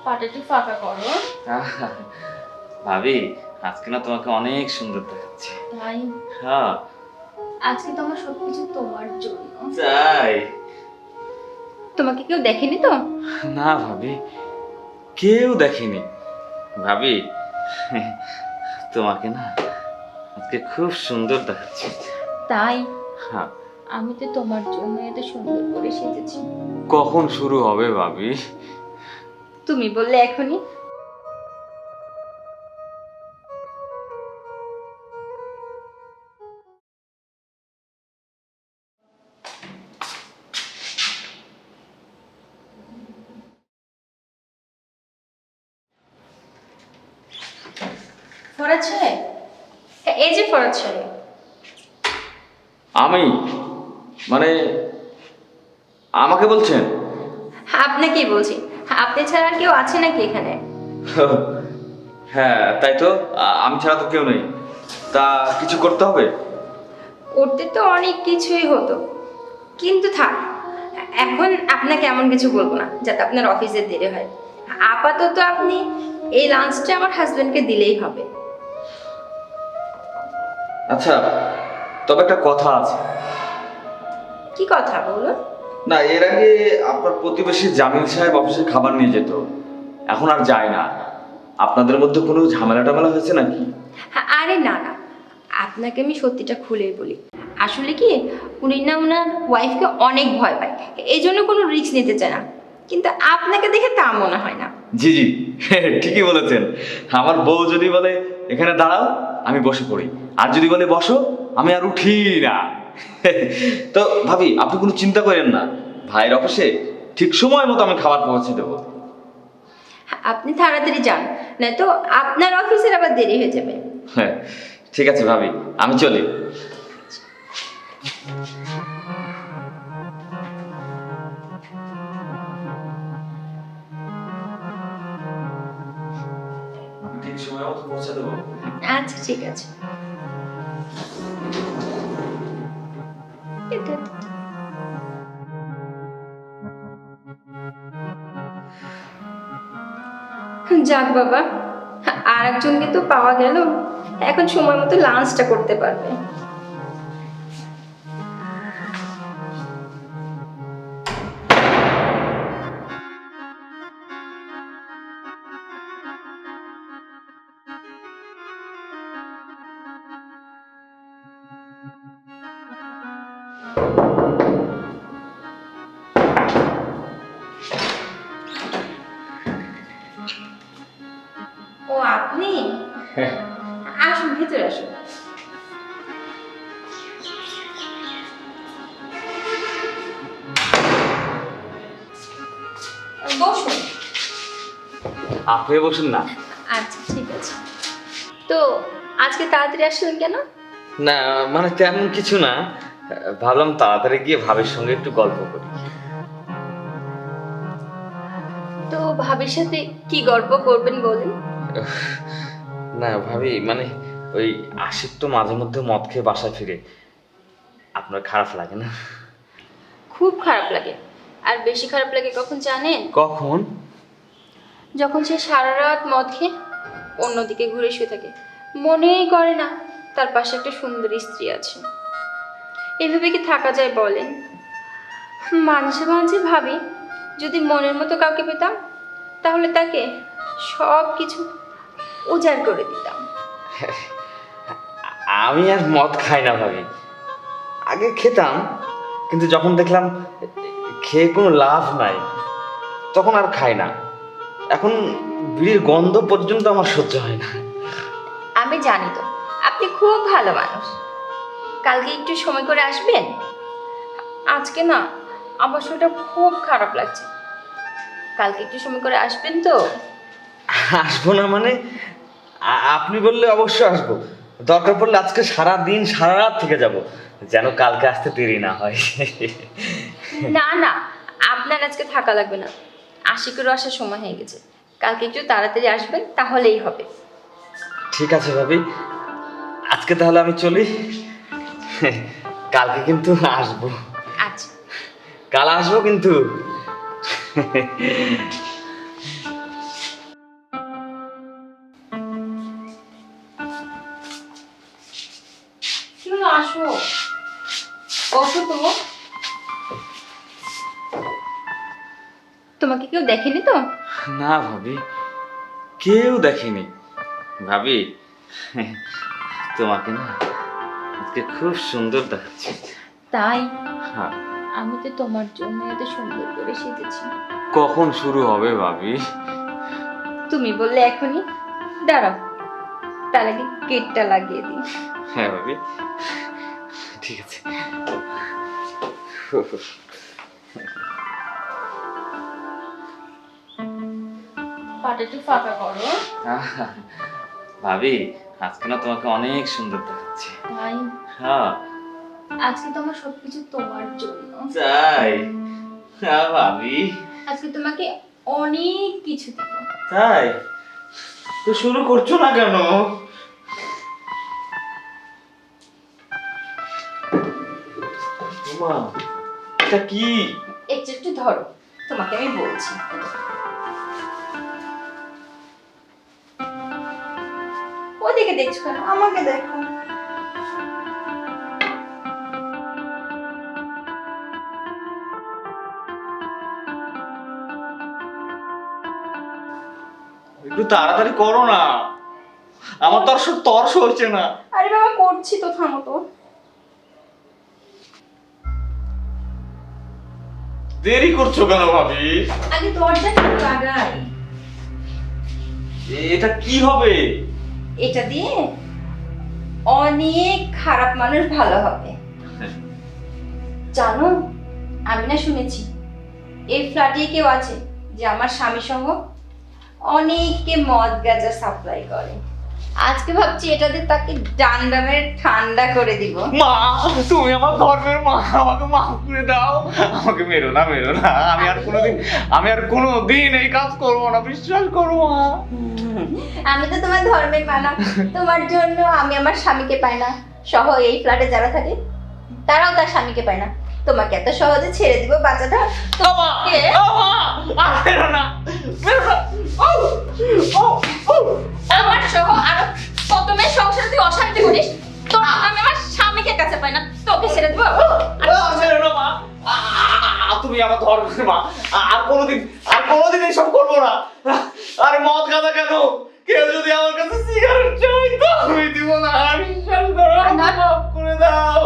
পাটা একটু ফাঁকা করো। ভাবি, আজকে না তোমাকে অনেক সুন্দর দেখাচ্ছে। তাই? হ্যাঁ। আজকে তো আমার সবকিছু তোমার জন্য। তাই? তোমাকে কেউ দেখেনি তো? না ভাবি, কেউ দেখেনি। ভাবি, তোমাকে না আজকে খুব সুন্দর দেখাচ্ছে। তাই? হ্যাঁ। আমি তো তোমার জন্য এত সুন্দর করে সেজেছি। কখন শুরু হবে ভাবি? তুমি বললে এখনই। ফরাজ সাহেব, এই যে ফরাজ সাহেব। আমি মানে আমাকে বলছেন? আপনাকেই বলছি। আপনি ছাড়া আর কেউ আছে নাকি এখানে? হ্যাঁ তাই তো, আমি ছাড়া তো কেউ নেই। তা কিছু করতে হবে? করতে তো অনেক কিছুই হতো, কিন্তু থাক, এখন আপনাকে এমন কিছু বলবো না যাতে আপনার অফিসে দেরি হয়। আপাতত আপনি এই লাঞ্চটা আমার হাজবেন্ডকে দিলেই হবে। আচ্ছা, তবে একটা কথা আছে। কি কথা বলুন? না, এর আগে আপনার প্রতিবেশী জামিল সাহেব অফিসে খাবার নিয়ে যেত, এখন আর যায় না। আপনাদের মধ্যে কোনো ঝামেলা টামেলা হয়েছে নাকি? আরে না না, আপনাকে আমি সত্যিটা খুলেই বলি। আসলে কি, উনি না ওনার ওয়াইফকে অনেক ভয় পায়, এই জন্য কোনো রিস্ক নিতে চায় না। কিন্তু আপনাকে দেখে তা মনে হয় না। জি জি, ঠিকই বলেছেন। আমার বউ যদি বলে এখানে দাঁড়াও, আমি বসে পড়ি, আর যদি বলে বসো, আমি আর উঠি না। তো ভাবি, আপনি কোনো চিন্তা করেন না, ভাইয়ের অফিসে ঠিক সময় মতো আমি খাবার পৌঁছে দেবো। আপনি তাড়াতাড়ি যান, নয়তো আপনার অফিসের আবার দেরি হয়ে যাবে। হ্যাঁ ঠিক আছে ভাবি, আমি চলি। ঠিক সময় মতো পৌঁছে দেবো। আচ্ছা ঠিক আছে। এটা যাক বাবা, আর একজনকে তো পাওয়া গেল, এখন সময় মতো লাঞ্চটা করতে পারবে। ও আপনি? আসুন ভিতরে আসুন। বসুন। আপনি বসুন না। আচ্ছা ঠিক আছে। তো আজকে তাড়াতাড়ি আসলেন কেন? না মানে তেমন কিছু না, ভাবলাম তাড়াতাড়ি গিয়ে ভাবির সঙ্গে একটু গল্প করি। তো ভাবির সাথে কি গল্প করবেন বলেন? না ভাবি, মানে ওই আশিক তো মাঝে মধ্যে মদ খেয়ে বাসায় ফিরে, আপনার খারাপ লাগে না? খুব খারাপ লাগে। আর বেশি খারাপ লাগে কখন জানেন? কখন? যখন সে সারা রাত মদ খেয়ে অন্যদিকে ঘুরে শুয়ে থাকে, মনেই করে না তার পাশে একটা সুন্দরী স্ত্রী আছে। এভাবে কি থাকা যায় বলেন? মাঝে মাঝে ভাবি, যদি মনের মতো কাউকে পেতাম, তাহলে তাকে সব কিছু উজাড় করে দিতাম। আমি আর মদ খাই না ভাবি, আগে খেতাম, কিন্তু যখন দেখলাম খেয়ে কোনো লাভ নাই, তখন আর খাই না। এখন বিড়ির গন্ধ পর্যন্ত আমার সহ্য হয় না। আমি জানি তো, আপনি খুব ভালো মানুষ। কালকে একটু সময় করে আসবেন? আজকে না আমার শরীরটা খুব খারাপ লাগছে। কালকে একটু সময় করে আসবেন তো? আসবো না মানে? আপনি বললে অবশ্যই আসবো, দরকার পড়লে আজকে সারা দিন সারা রাত থেকে যাব, যেন কালকে আসতে দেরি না হয়। না না, আপনার আজকে থাকা লাগবে না। আশিকেরও আসার সময় হয়ে গেছে। কালকে একটু তাড়াতাড়ি আসবেন, তাহলেই হবে। ঠিক আছে ভাবি, আজকে তাহলে আমি চলি, কালকে কিন্তু আসবো। আচ্ছা। কাল আসবো কিন্তু। তোমাকে কেউ দেখেনি তো? না ভাবি, কেউ দেখেনি। ভাবি, তোমাকে না আজকে খুব সুন্দর দেখাচ্ছে। তাই? হ্যাঁ। আমি তো তোমার জন্য এত সুন্দর করে সেজেছি। কখন শুরু হবে ভাবি? তুমি বললে এখনই। দাঁড়াও, তার আগে গেটটা লাগিয়ে দিই। হ্যাঁ ভাবি, ঠিক আছে। পাটা একটু ফাঁকা করো। ভাবি, আজকে না তোমাকে অনেক সুন্দর দেখাচ্ছে। তাই? হ্যাঁ। আজকে তো আমার সবকিছু তোমার জন্য। তাই? হ্যাঁ ভাবি। আজকে তোমাকে অনেক কিছু দেবো। তাই? তো শুরু করছো না কেন? মা, এটা কি? একটু একটু ধরো, তোমাকে আমি বলছি। ওদিকে দেখছো কেন? আমাকে দেখো। একটু তাড়াতাড়ি করো না, আমার তো আর সব তর্স হচ্ছে না। আরে বাবা, করছি তো, থামো তো। দেরি করছো কেন ভাবি? আগে দরজা একটু লাগাই। এটা কি হবে? এটা দিয়ে অনেক খারাপ মানুষ ভালো হবে। জানো, আমি না শুনেছি এই ফ্ল্যাটে কেউ আছে যে আমার স্বামী সহ অনেককে মদ গাঁজা সাপ্লাই করে। আজকে ভাবছি এটাতে তাকে ডান্ডা মেরে ঠান্ডা করে দিব। মা, তুমি আমার ধর্মের মা, আমাকে মাফ করে দাও। আমাকে মেরো না, মেরো না। আমি আর কোনোদিন এই কাজ করবো না, বিশ্বাস করো মা। আমি তো তোমার ধর্মের মানা, তোমার জন্য আমি আমার স্বামীকে পাই না, সহ এই ফ্ল্যাটে যারা থাকে তারাও তার স্বামীকে পায় না। তোমাকে এত সহজে ছেড়ে দিব বাচ্চাটা? তোমাকে মেরো না, মেরো না। আমার সহ আরো কত মেয়ে সংসারে তুই অশান্তি করিস, তোর আমি আমার স্বামীকে কাছে পাই না, তোকে ছেড়ে দেবো? মেরো না মা, তুমি আমার ধর্মের মা। আর কোনোদিন এইসব করবো না। আরে মদ গাঁজা কেন, কেউ যদি আমার কাছে সিগারেট চাই তো আমি দিব না। বিশ্বাস করো, মাফ করে দাও,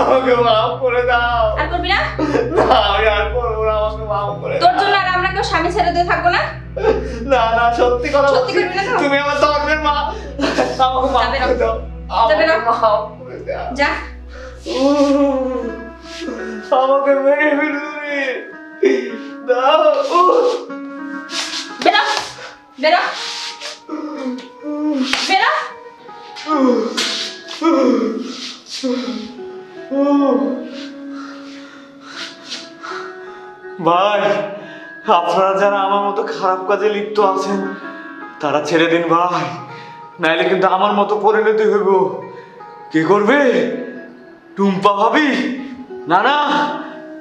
আমাকে মাফ করে দাও। আর করবি না? না, আমি আর করবো না, আমাকে মাফ করে দাও। তোর জন্য আর আমরা কেউ স্বামী ছেড়ে দিয়ে থাকবো না। না না, সত্যি কথা সত্যি বলছি। করবি না তো? তুমি আমার ধর্মের মা, আমাকে মাফ যাবে না। করে দাও, যাবে না। আমাকে মাফ করে দাও। যা। আমাকে মেরে ফেলবি, দাও। বেরো, বেরো, বেরো। ভাই, আপনারা যারা আমার মতো খারাপ কাজে লিপ্ত আছেন তারা ছেড়ে দিন ভাই, নাইলে কিন্তু আমার মতো পরিণতি হইব। কি করবে? টুম্পা ভাবি? না না,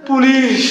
পুলিশ।